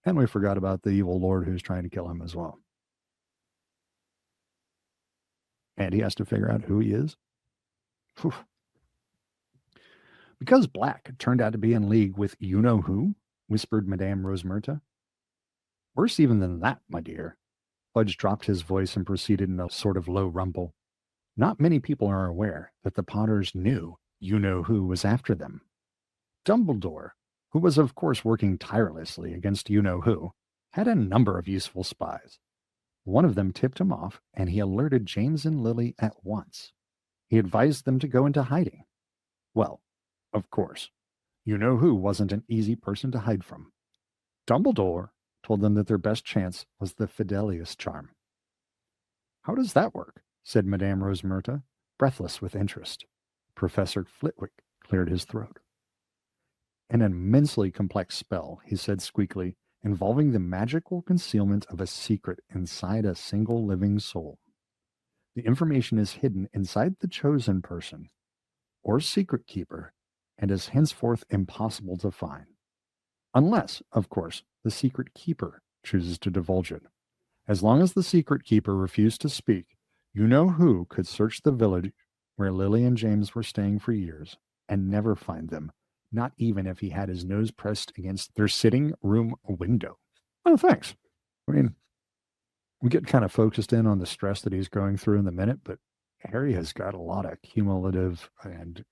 And we forgot about the evil lord who's trying to kill him as well. And he has to figure out who he is. Whew. Because Black turned out to be in league with you-know-who, whispered Madame Rosmerta. Worse even than that, my dear. Fudge dropped his voice and proceeded in a sort of low rumble. Not many people are aware that the Potters knew you-know-who was after them. Dumbledore, who was of course working tirelessly against you-know-who, had a number of useful spies. One of them tipped him off, and he alerted James and Lily at once. He advised them to go into hiding. Well, of course, you-know-who wasn't an easy person to hide from. Dumbledore told them that their best chance was the Fidelius charm. How does that work? Said Madame Rosmerta, breathless with interest. Professor Flitwick cleared his throat. An immensely complex spell, he said squeakily, involving the magical concealment of a secret inside a single living soul. The information is hidden inside the chosen person, or secret keeper, and is henceforth impossible to find. Unless, of course, the secret keeper chooses to divulge it. As long as the secret keeper refused to speak, you-know-who could search the village where Lily and James were staying for years and never find them, not even if he had his nose pressed against their sitting room window. Oh, thanks. I mean, we get kind of focused in on the stress that he's going through in the minute, but Harry has got a lot of cumulative and,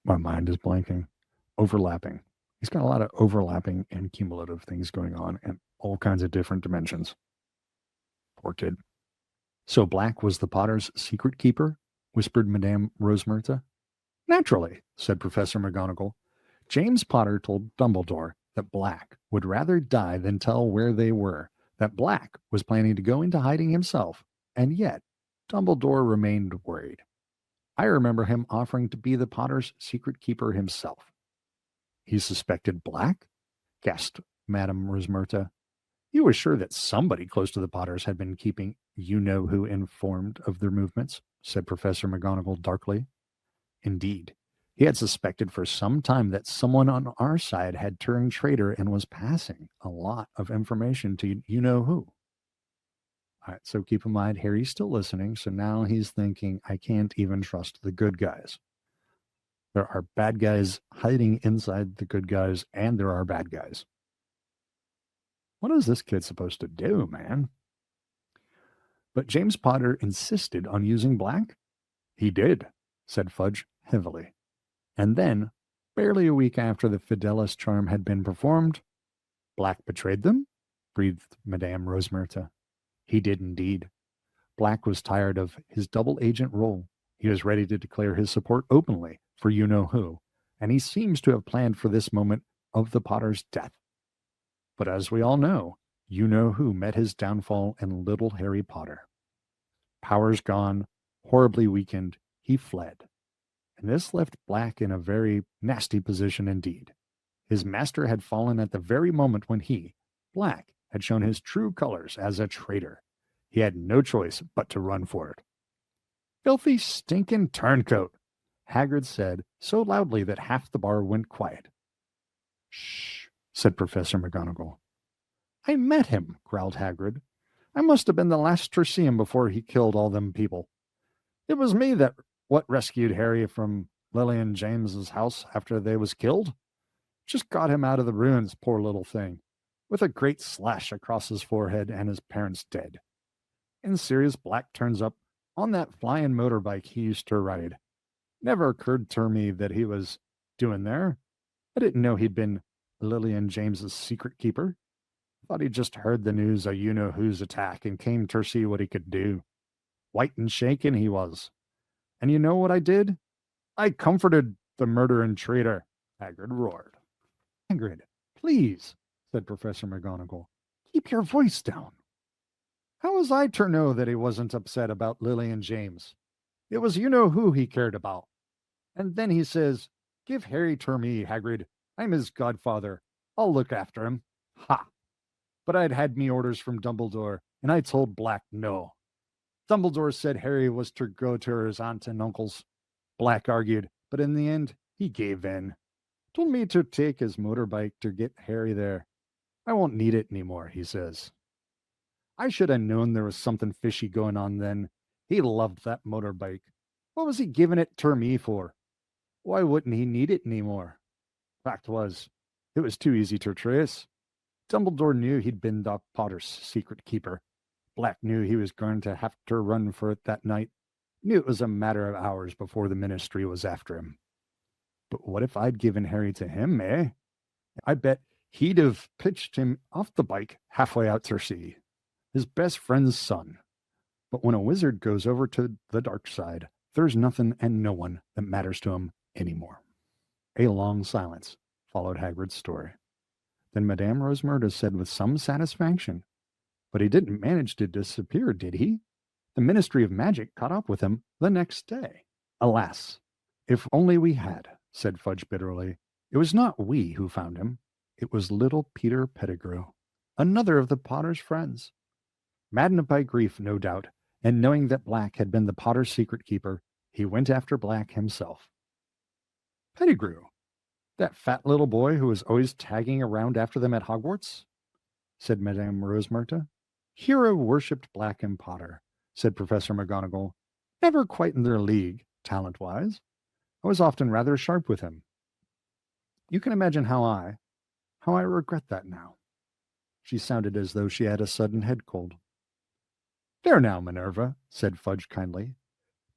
my mind is blanking, overlapping. He's got a lot of overlapping and cumulative things going on in all kinds of different dimensions. Poor kid. So Black was the Potter's secret keeper? Whispered Madame Rosmerta. Naturally, said Professor McGonagall. James Potter told Dumbledore that Black would rather die than tell where they were, that Black was planning to go into hiding himself, and yet Dumbledore remained worried. I remember him offering to be the Potter's secret keeper himself. He suspected Black? Gasped Madame Rosmerta. He was sure that somebody close to the Potters had been keeping you-know-who informed of their movements, said Professor McGonagall darkly. Indeed, he had suspected for some time that someone on our side had turned traitor and was passing a lot of information to you-know-who. All right, so keep in mind, Harry's still listening, so now he's thinking, I can't even trust the good guys. There are bad guys hiding inside the good guys, and there are bad guys. What is this kid supposed to do, man? But James Potter insisted on using Black? He did, said Fudge heavily. And then, barely a week after the Fidelis charm had been performed, Black betrayed them? Breathed Madame Rosmerta. He did indeed. Black was tired of his double agent role. He was ready to declare his support openly for you-know-who, and he seems to have planned for this moment of the Potter's death. But as we all know, you-know-who met his downfall in little Harry Potter. Powers gone, horribly weakened, he fled. And this left Black in a very nasty position indeed. His master had fallen at the very moment when he, Black, had shown his true colors as a traitor. He had no choice but to run for it. Filthy, stinking turncoat, Hagrid said so loudly that half the bar went quiet. Shh, said Professor McGonagall. I met him, growled Hagrid. I must have been the last to see him before he killed all them people. It was me what rescued Harry from Lily and James's house after they was killed. Just got him out of the ruins, poor little thing, with a great slash across his forehead and his parents dead. And Sirius Black turns up on that flying motorbike he used to ride. Never occurred to me that he was doing there. I didn't know he'd been Lily and James's secret keeper. Thought he just heard the news of you-know-who's attack and came to see what he could do. White and shaken he was. And you know what I did? I comforted the murdering traitor, Hagrid roared. Hagrid, please, said Professor McGonagall, keep your voice down. How was I to know that he wasn't upset about Lily and James? It was you-know-who he cared about. And then he says, give Harry to me, Hagrid. I'm his godfather. I'll look after him. Ha! But I'd had me orders from Dumbledore, and I told Black no. Dumbledore said Harry was to go to his aunt and uncle's. Black argued, but in the end, he gave in. Told me to take his motorbike to get Harry there. I won't need it anymore, he says. I should have known there was something fishy going on then. He loved that motorbike. What was he giving it to me for? Why wouldn't he need it anymore? Fact was, it was too easy to trace. Dumbledore knew he'd been Doc Potter's secret keeper. Black knew he was going to have to run for it that night. Knew it was a matter of hours before the ministry was after him. But what if I'd given Harry to him, eh? I bet he'd have pitched him off the bike halfway out to sea. His best friend's son. But when a wizard goes over to the dark side, there's nothing and no one that matters to him anymore. A long silence followed Hagrid's story. Then Madame Rosmerta said with some satisfaction, "But he didn't manage to disappear, did he? The Ministry of Magic caught up with him the next day." "Alas, if only we had," said Fudge bitterly. "It was not we who found him. It was little Peter Pettigrew, another of the Potter's friends." Maddened by grief, no doubt, and knowing that Black had been the Potter's secret keeper, he went after Black himself. "Pettigrew? That fat little boy who was always tagging around after them at Hogwarts?" said Madame Rosmerta. "Hero worshipped Black and Potter," said Professor McGonagall. "Never quite in their league, talent-wise. I was often rather sharp with him. You can imagine how I regret that now." She sounded as though she had a sudden head cold. "There now, Minerva," said Fudge kindly.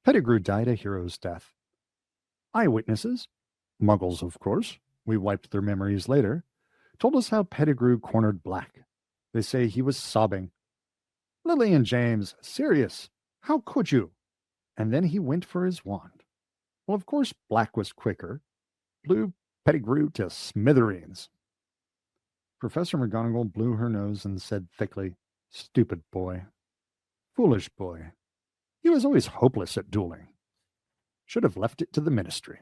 "Pettigrew died a hero's death. Eyewitnesses, Muggles, of course, we wiped their memories later, told us how Pettigrew cornered Black. They say he was sobbing. 'Lily and James, serious, how could you?' And then he went for his wand. Well, of course, Black was quicker, blew Pettigrew to smithereens." Professor McGonagall blew her nose and said thickly, "Stupid boy. Foolish boy. He was always hopeless at dueling. Should have left it to the ministry.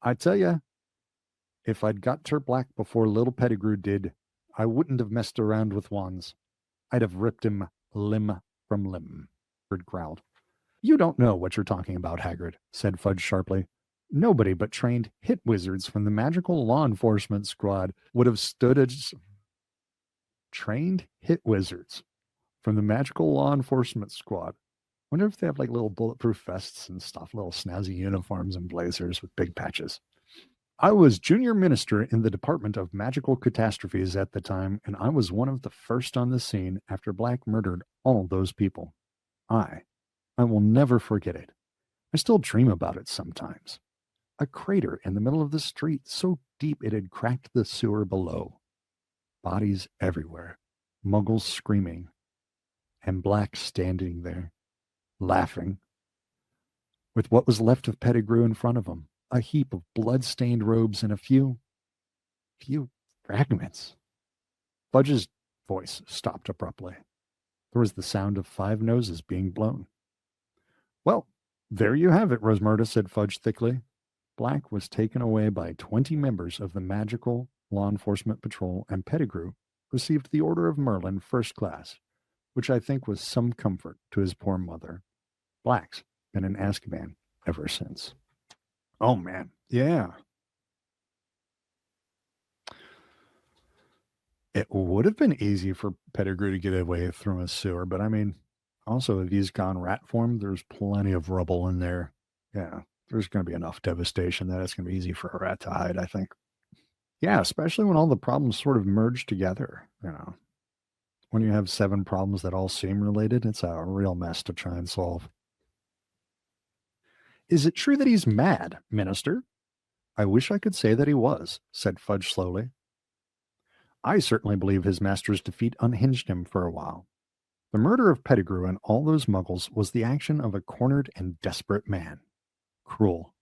I tell you, if I'd got to Black before little Pettigrew did, I wouldn't have messed around with wands. I'd have ripped him limb from limb," Hagrid growled. "You don't know what you're talking about, Hagrid," said Fudge sharply. "Nobody but trained hit wizards from the magical law enforcement squad would have stood as trained hit wizards from the magical law enforcement squad. Wonder if they have like little bulletproof vests and stuff, little snazzy uniforms and blazers with big patches. I was junior minister in the Department of Magical Catastrophes at the time, and I was one of the first on the scene after Black murdered all those people. I will never forget it. I still dream about it sometimes. A crater in the middle of the street so deep it had cracked the sewer below. Bodies everywhere, Muggles screaming, and Black standing there, laughing, with what was left of Pettigrew in front of him, a heap of blood-stained robes and a few fragments." Fudge's voice stopped abruptly. There was the sound of 5 noses being blown. "Well, there you have it, Rosmerta," said Fudge thickly. "Black was taken away by 20 members of the Magical Law Enforcement Patrol, and Pettigrew received the Order of Merlin First Class, which I think was some comfort to his poor mother. Black's been in Azkaban ever since." Oh, man. Yeah. It would have been easy for Pettigrew to get away through a sewer, but I mean, also, if he's gone rat form, there's plenty of rubble in there. Yeah, there's going to be enough devastation that it's going to be easy for a rat to hide, I think. Yeah, especially when all the problems sort of merge together, you know. When you have 7 problems that all seem related, it's a real mess to try and solve. "Is it true that he's mad, Minister?" "I wish I could say that he was," said Fudge slowly. "I certainly believe his master's defeat unhinged him for a while. The murder of Pettigrew and all those Muggles was the action of a cornered and desperate man. Cruel.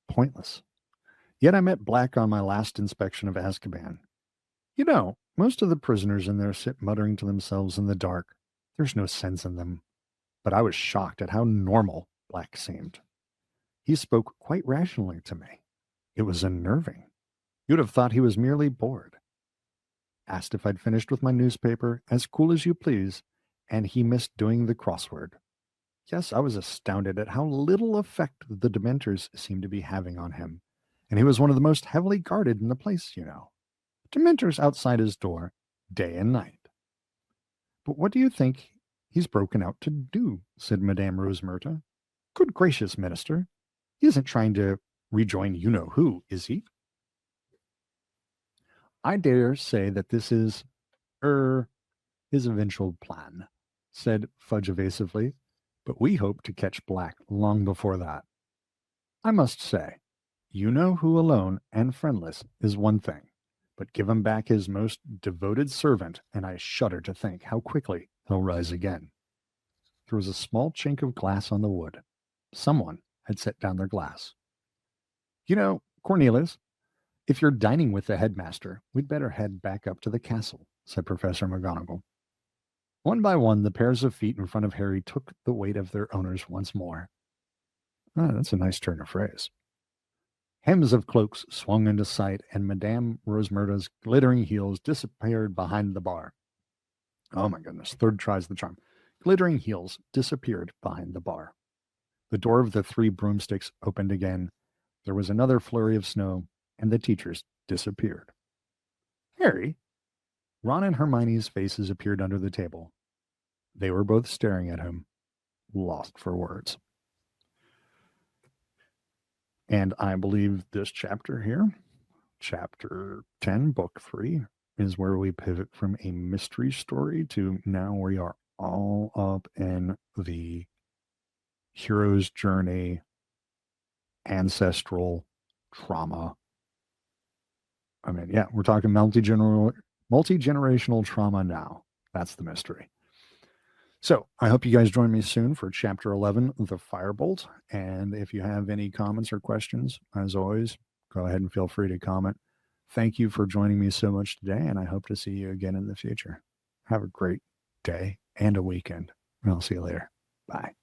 Pointless. Yet I met Black on my last inspection of Azkaban. You know, most of the prisoners in there sit muttering to themselves in the dark. There's no sense in them. But I was shocked at how normal Black seemed. He spoke quite rationally to me. It was unnerving. You'd have thought he was merely bored. asked if I'd finished with my newspaper, as cool as you please, and he missed doing the crossword. Yes, I was astounded at how little effect the Dementors seemed to be having on him, and he was one of the most heavily guarded in the place, you know. Dementors outside his door, day and night. But what do you think he's broken out to do? Said Madame Rosemerta. Good gracious, Minister. He isn't trying to rejoin you-know-who, is he? I dare say that this is, his eventual plan, said Fudge evasively, but we hope to catch Black long before that. I must say, you-know-who alone and friendless is one thing, but give him back his most devoted servant, and I shudder to think how quickly he'll rise again. There was a small chink of glass on the wood. Someone had set down their glass. You know, Cornelius, if you're dining with the headmaster, we'd better head back up to the castle, said Professor McGonagall. One by one, the pairs of feet in front of Harry took the weight of their owners once more. Ah, that's a nice turn of phrase. Hems of cloaks swung into sight, and Madame Rosemerta's glittering heels disappeared behind the bar. Oh my goodness, third tries the charm. Glittering heels disappeared behind the bar. The door of the three broomsticks opened again. There was another flurry of snow, and the teachers disappeared. Harry? Ron and Hermione's faces appeared under the table. They were both staring at him, lost for words. And I believe this chapter here, chapter 10, book 3, is where we pivot from a mystery story to now we are all up in the hero's journey, ancestral trauma. I mean, yeah, we're talking multi-generational trauma now. That's the mystery. So I hope you guys join me soon for chapter 11, The Firebolt. And if you have any comments or questions, as always, go ahead and feel free to comment. Thank you for joining me so much today, and I hope to see you again in the future. Have a great day and a weekend, and I'll see you later. Bye.